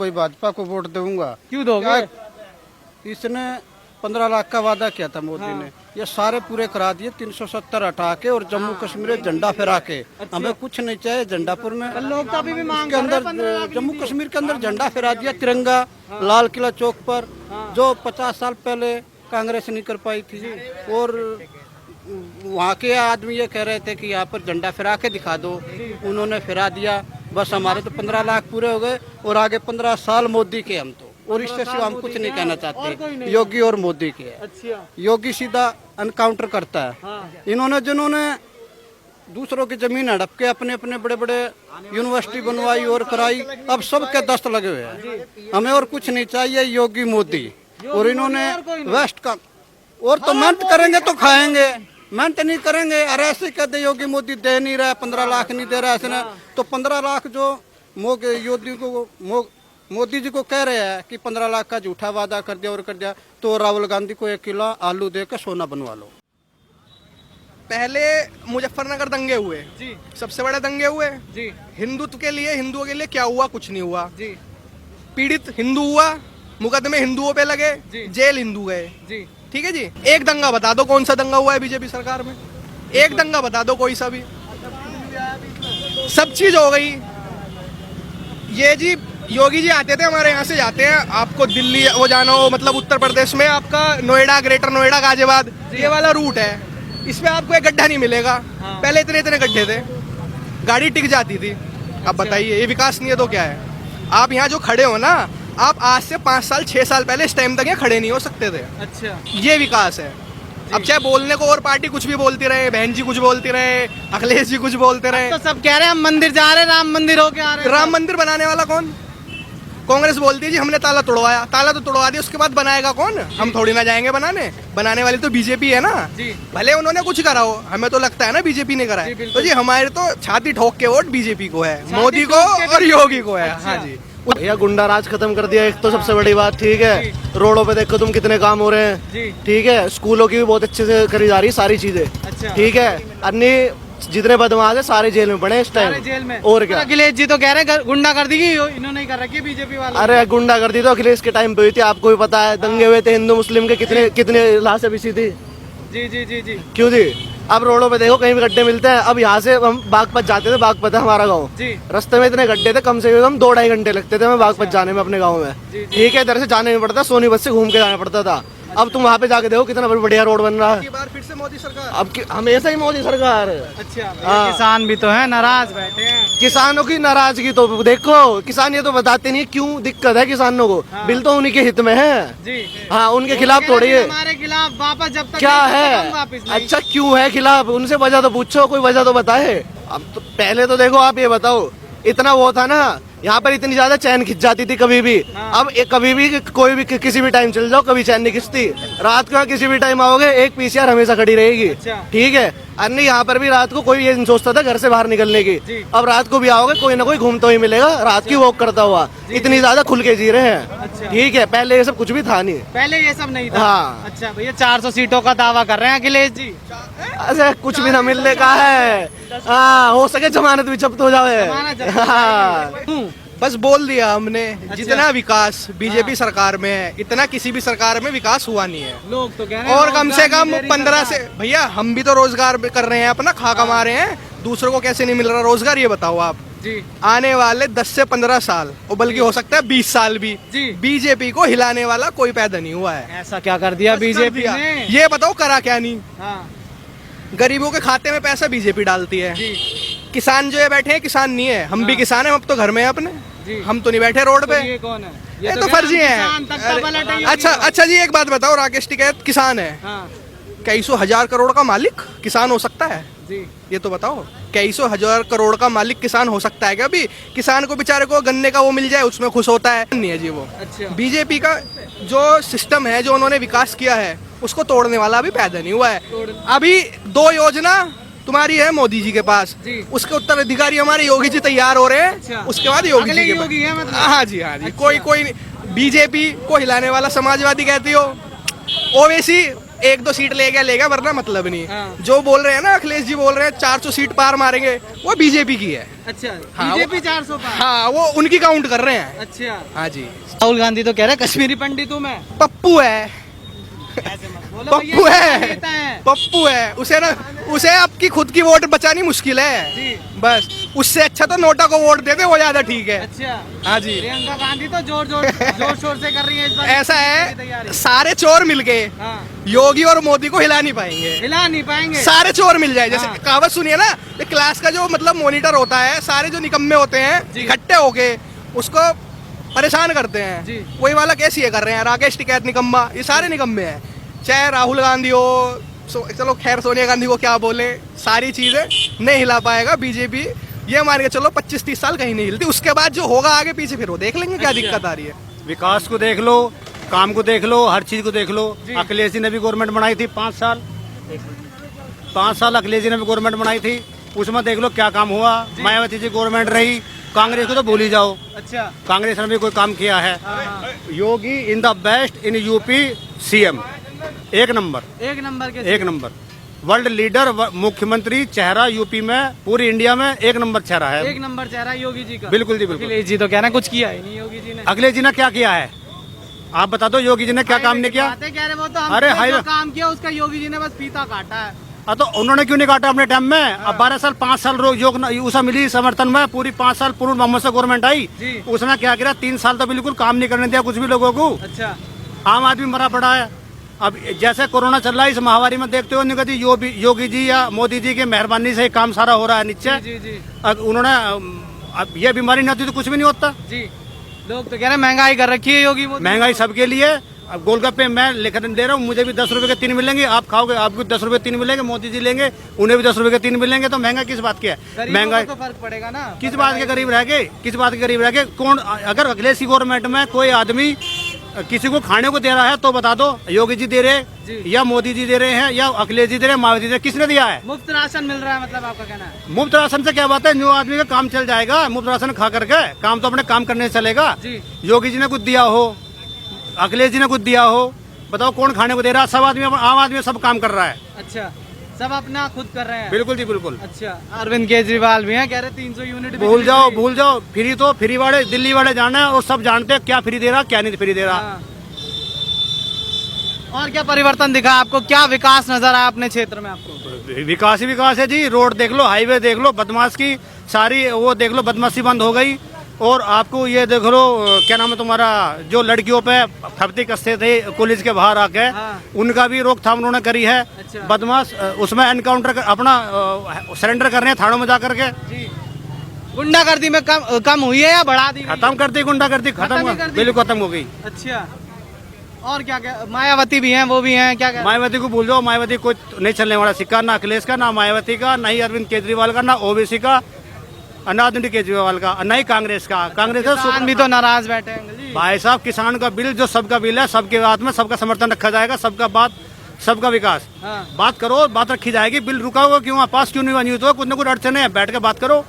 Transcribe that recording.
कोई भाजपा को वोट दूंगा। क्यों दोगे? इसने 15 लाख का वादा किया था मोदी ने, ये सारे पूरे करा दिए। 370 हटा के और जम्मू कश्मीर झंडा फहरा के। हमें कुछ नहीं चाहिए झंडापुर में। लोग तो अभी भी मांग के अंदर जम्मू कश्मीर के अंदर झंडा फहरा दिया, तिरंगा लाल किला चौक पर, जो 50 साल पहले कांग्रेस नहीं कर पाई थी। और वहाँ के आदमी ये कह रहे थे कि यहाँ पर झंडा फहरा के दिखा दो, उन्होंने फहरा दिया। बस हमारे तो 15 लाख पूरे हो गए और आगे 15 साल मोदी के हम तो, और इससे सिवा हम कुछ नहीं कहना चाहते। योगी और मोदी के है। अच्छा। योगी सीधा अनकाउंटर करता है। इन्होंने जिन्होंने दूसरों की जमीन हड़प के अपने अपने बड़े बड़े यूनिवर्सिटी बनवाई और कराई, अब सबके दस्त लगे हुए हैं। हमें और कुछ नहीं चाहिए, योगी मोदी। और इन्होंने वेस्ट का, और तो मेहनत करेंगे तो खाएंगे, मेहनत नहीं करेंगे। अरे ऐसे कहते योगी मोदी दे नहीं रहा, 15 लाख नहीं दे रहा ऐसे, तो 15 लाख जो मोदी जी को कह रहे हैं कि 15 लाख का झूठा वादा कर दिया और कर दिया, तो राहुल गांधी को 1 किलो आलू देकर सोना बनवा लो। पहले मुजफ्फरनगर दंगे हुए जी, सबसे बड़े दंगे हुए जी, हिंदुत्व के लिए, हिंदुओं के लिए क्या हुआ? कुछ नहीं हुआ। जी, पीड़ित हिंदू हुआ, मुकदमे हिंदुओं पे लगे, जी। जेल हिंदू गए। जी। ठीक है जी। एक दंगा बता दो, कौन सा दंगा हुआ है बीजेपी सरकार में? एक दंगा बता दो कोई सा भी। सब चीज हो गई। ये जी योगी जी आते थे, हमारे यहाँ से जाते हैं, आपको दिल्ली वो जाना हो, मतलब उत्तर प्रदेश में आपका नोएडा, ग्रेटर नोएडा, गाजियाबाद, ये वाला रूट है। इसमें आपको एक गड्ढा नहीं मिलेगा। पहले इतने इतने गड्ढे थे, गाड़ी टिक जाती थी। अब बताइए ये विकास नहीं है तो क्या है? आप यहाँ जो खड़े हो ना, आप आज से 5 साल 6 साल पहले इस टाइम तक यहाँ खड़े नहीं हो सकते थे। अच्छा। ये विकास है। अब चाहे बोलने को और पार्टी कुछ भी बोलती रहे, बहन जी कुछ बोलती रहे, अखिलेश जी कुछ बोलते रहे, तो सब कह रहे हैं हम मंदिर जा रहे हैं, राम मंदिर होके आ रहे हैं। राम मंदिर बनाने वाला कौन? कांग्रेस बोलती है जी हमने ताला तोड़वाया। ताला तो तोड़वा दिया, उसके बाद बनाएगा कौन? हम थोड़ी ना जाएंगे बनाने। बनाने वाली तो बीजेपी है ना जी। भले उन्होंने कुछ करा हो, हमें तो लगता है ना बीजेपी ने करा है। तो जी हमारे तो छाती ठोक के वोट बीजेपी को है, मोदी को और योगी को है। हाँ जी। भैया गुंडा राज खत्म कर दिया, एक तो सबसे बड़ी बात। ठीक है, रोडों पे देखो तुम कितने काम हो रहे हैं। ठीक है, स्कूलों की भी बहुत अच्छे से करी जा रही है सारी चीजें। अच्छा। ठीक है, अन्य जितने बदमाश है सारे जेल में पड़े इस टाइम। जेल में। और क्या? अखिलेश जी तो कह रहे हैं गुंडा कर दी, इन्होंने ही कर रखी है बीजेपी वाले। अरे गुंडा कर दी तो अखिलेश के टाइम पे हुई थी, आपको भी पता है। दंगे हुए थे हिंदू मुस्लिम के, कितने कितने लाशें बिछी थी। जी जी जी जी। क्यों थी? अब रोडों पे देखो कहीं भी गड्ढे मिलते हैं। अब यहाँ से हम बागपत जाते थे, बागपत है हमारा गाँव, रास्ते में इतने गड्ढे थे, कम से कम 2-2.5 घंटे लगते थे हमें बागपत जाने में अपने गाँव में। ठीक है, इधर से जाने में पड़ता, सोनीपत से घूम के जाना पड़ता था। अब तुम वहाँ पे जाके देखो कितना बढ़िया रोड बन रहा है। बार फिर से मोदी सरकार। अब हमेशा ही मोदी सरकार। अच्छा। किसान भी तो है नाराज बैठे हैं। किसानों की नाराजगी तो देखो, किसान ये तो बताते नहीं क्यों दिक्कत है किसानों को। बिल तो उन्हीं के हित में है जी। हाँ, उनके खिलाफ थोड़ी है। हमारे खिलाफ वापस जब तक क्या है? अच्छा क्यों है खिलाफ? उनसे वजह तो पूछो, कोई वजह तो बताए। अब तो पहले तो देखो, आप ये बताओ, इतना वो था ना, यहाँ पर इतनी ज्यादा चैन खिंच जाती थी कभी भी। अब कभी भी कोई भी किसी भी टाइम चल जाओ, कभी चैन नहीं खिंचती। रात को किसी भी टाइम आओगे, एक पीसीआर हमेशा खड़ी रहेगी। ठीक है, अन्य यहाँ पर भी रात को कोई ये नहीं सोचता था घर से बाहर निकलने की। अब रात को भी आओगे, कोई ना कोई घूमता ही मिलेगा, रात की वॉक करता हुआ। इतनी ज्यादा खुल के जी रहे हैं। ठीक है, पहले ये सब कुछ भी था नहीं। पहले ये सब नहीं था। हाँ। अच्छा भैया, 400 सीटों का दावा कर रहे हैं अखिलेश जी। अच्छा, कुछ भी ना मिलने का है। हाँ, हो सके जमानत भी जब्त हो जाए। बस बोल दिया हमने। जितना विकास बीजेपी सरकार में है, इतना किसी भी सरकार में विकास हुआ नहीं है। लोग तो कह रहे हैं और कम से कम 15 से, भैया हम भी तो रोजगार कर रहे हैं अपना, खा कमा रहे हैं। दूसरों को कैसे नहीं मिल रहा रोजगार, ये बताओ आप जी। आने वाले 10 से 15 साल, और बल्कि हो सकता है 20 साल भी, बीजेपी को हिलाने वाला कोई पैदा नहीं हुआ है। ऐसा क्या कर दिया बीजेपी ने? ये बताओ करा क्या नहीं। गरीबों के खाते में पैसा बीजेपी डालती है। किसान जो है बैठे हैं, किसान नहीं है। हम भी किसान हैं, हम तो घर में हैं अपने, हम तो नहीं बैठे रोड पे। ये कौन है? ये तो फर्जी है। अच्छा जी, एक बात बताओ, राकेश टिकैत किसान है, कई सौ हजार करोड़ का मालिक किसान हो सकता है जी? ये तो बताओ, कई सौ हजार करोड़ का मालिक किसान हो सकता है क्या? अभी किसान को बेचारे को गन्ने का वो मिल जाए, उसमें खुश होता है नहीं है जी वो। अच्छा। बीजेपी का जो सिस्टम है, जो उन्होंने विकास किया है, उसको तोड़ने वाला अभी पैदा नहीं हुआ है। अभी 2 योजना तुम्हारी है मोदी जी के पास, उसके उत्तराधिकारी हमारे योगी जी तैयार हो रहे हैं। अच्छा। उसके बाद योगी जी के पास है मतलब? हाँ जी, हाँ जी। अच्छा। कोई बीजेपी को हिलाने वाला समाजवादी कहती हो, ओवैसी एक दो सीट ले गया वरना मतलब नहीं। हाँ। जो बोल रहे हैं ना अखिलेश जी बोल रहे हैं 400 सीट पार मारेंगे, वो बीजेपी की है। अच्छा हाँ, बीजेपी 400 पार। हाँ वो उनकी काउंट कर रहे हैं। अच्छा हाँ जी। राहुल गांधी तो कह रहे हैं कश्मीरी पंडित हूँ मैं। पप्पू है, बोलो पप्पू भैया, है, नेता है। पप्पू है। उसे आपकी खुद की वोट बचानी मुश्किल है। जी। बस उससे अच्छा तो नोटा को वोट दे दे, वो ज्यादा ठीक है। अच्छा हाँ जी। प्रियंका गांधी तो जोर शोर से कर रही है इस बार ऐसा की तैयारी। है, सारे चोर मिलके हाँ योगी और मोदी को हिला नहीं पाएंगे। हिला नहीं पाएंगे। सारे चोर मिल जाए, जैसे हाँ। कहावत सुनिए ना, ये क्लास का जो मतलब मॉनिटर होता है, सारे जो निकम्मे होते हैं जी। इकट्ठे होके उसको परेशान करते हैं। जी। वही वाला कैसी है कर रहे हैं, राकेश टिकैत निकम्मा, ये सारे निकम्मे हैं। चाहे राहुल गांधी हो, चलो खैर सोनिया गांधी को क्या बोले, सारी चीजें नहीं हिला पाएगा बीजेपी। ये मान के चलो 25-30 साल कहीं नहीं हिलती, उसके बाद जो होगा आगे पीछे फिर वो देख लेंगे क्या अच्छा। दिक्कत आ रही है। विकास को देख लो, काम को देख लो, हर चीज को देख लो। जी। अखिलेश जी ने भी गवर्नमेंट बनाई थी 5 साल, 5 साल अखिलेश जी ने भी गवर्नमेंट बनाई थी, उसमें देख लो क्या काम हुआ। मायावती जी गवर्नमेंट रही, कांग्रेस को तो भूल ही जाओ, अच्छा कांग्रेस ने भी कोई काम किया है। हाँ, हाँ। Yogi in the best in UP CM, एक नंबर, एक नंबर के एक नंबर वर्ल्ड लीडर, मुख्यमंत्री चेहरा यूपी में, पूरी इंडिया में एक नंबर चेहरा है। एक नंबर चेहरा योगी जी का। बिल्कुल जी बिल्कुल। अखिलेश जी तो कहना कुछ किया ही नहीं योगी जी ने। अखिलेश जी ने क्या किया है, आप बता दो, योगी जी ने क्या काम नहीं किया? बातें कह रहे वो तो हम अरे जो हाईवे- काम किया उसका योगी जी ने बस फीता काटा है। तो उन्होंने क्यों नहीं काटा अपने टाइम में? अब 12 साल 5 साल योग उषा मिली समर्थन में, पूरी 5 साल पूर्ण बहुमत से गवर्नमेंट आई, जी। उसमें क्या किया? 3 साल तो बिल्कुल काम नहीं करने दिया कुछ भी लोगों को। अच्छा आम आदमी मरा पड़ा है। अब जैसे कोरोना चल रहा है, इस महामारी में देखते हो निगति योगी जी या मोदी जी की मेहरबानी से ही काम सारा हो रहा है नीचे। जी जी अब उन्होंने अब ये बीमारी नहीं होती तो कुछ भी नहीं होता। जी लोग तो कह रहे हैं महंगाई कर रखी है योगी मोदी। महंगाई सबके लिए। अब गोलगप्पे मैं लेकर दे रहा हूँ, मुझे भी 10 रुपए के 3 मिलेंगे, आप खाओगे आपको 10 रुपए 3 मिलेंगे, मोदी जी लेंगे उन्हें भी 10 रुपए के 3 मिलेंगे, तो महंगा किस बात की है? गरीबों महंगाई को तो फर्क पड़ेगा ना। किस बात के गरीब रह गए? किस बात के गरीब रह गए? कौन अगर अखिलेश की गवर्नमेंट में कोई आदमी किसी को खाने को दे रहा है तो बता दो, योगी जी दे रहे जी। या मोदी जी दे रहे हैं या अखिलेश जी दे रहे हैं, मायावती दे रहे, किसने दिया है? मुफ्त राशन मिल रहा है मतलब आपका कहना है। मुफ्त राशन से क्या बात है? न्यू आदमी का काम चल जाएगा मुफ्त राशन खा करके, काम तो अपने काम करने से चलेगा। जी। योगी जी ने कुछ दिया हो, अखिलेश जी ने कुछ दिया हो, बताओ कौन खाने को दे रहा है? सब आदमी, आम आदमी सब काम कर रहा है। अच्छा सब अपना खुद कर रहे हैं। बिल्कुल जी बिल्कुल। अच्छा अरविंद केजरीवाल भी हैं, कह रहे 300 यूनिट भूल जाओ भूल जाओ, फ्री तो फ्री वाले दिल्ली वाले जाना है और सब जानते हैं क्या फ्री दे रहा क्या नहीं फ्री दे रहा। हाँ। और क्या परिवर्तन दिखा आपको, क्या विकास नजर आया अपने क्षेत्र में आपको? विकास ही विकास है जी। रोड देख लो, हाईवे देख लो, बदमाश की सारी वो देख लो, बदमाशी बंद हो गई। और आपको ये देख लो, क्या नाम है तुम्हारा, जो लड़कियों पे फर्जी कसते थे कॉलेज के बाहर आके, हाँ। उनका भी रोकथाम उन्होंने करी है। अच्छा। बदमाश उसमें एनकाउंटर अपना सरेंडर कर रहे हैं थानों में जा करके। जी गुंडागर्दी में कम हुई है या बढ़ा दी गई? खत्म कर दी गुंडागर्दी, खत्म ही कर दी? बिल्कुल खत्म हो गई। अच्छा और क्या क्या मायावती भी हैं, वो भी हैं, क्या क्या? मायावती को भूल जाओ, मायावती कोई नहीं चलने वाला सिक्का, ना अखिलेश का, ना मायावती का, ना ही अरविंद केजरीवाल का, ना ओबीसी का, ना अरविंद केजरीवाल का, ना ही कांग्रेस का। कांग्रेस का किसान भी तो नाराज बैठे हैं जी। भाई साहब, किसान का बिल जो सबका बिल है, सबके बात में सबका समर्थन रखा जाएगा, सबका बात, सबका विकास। हाँ। बात करो, बात रखी जाएगी। बिल रुका हुआ क्यों, पास क्यों नहीं हुआ? नहीं तो कुछ न कुछ अड़चने हैं, बैठ के बात करो।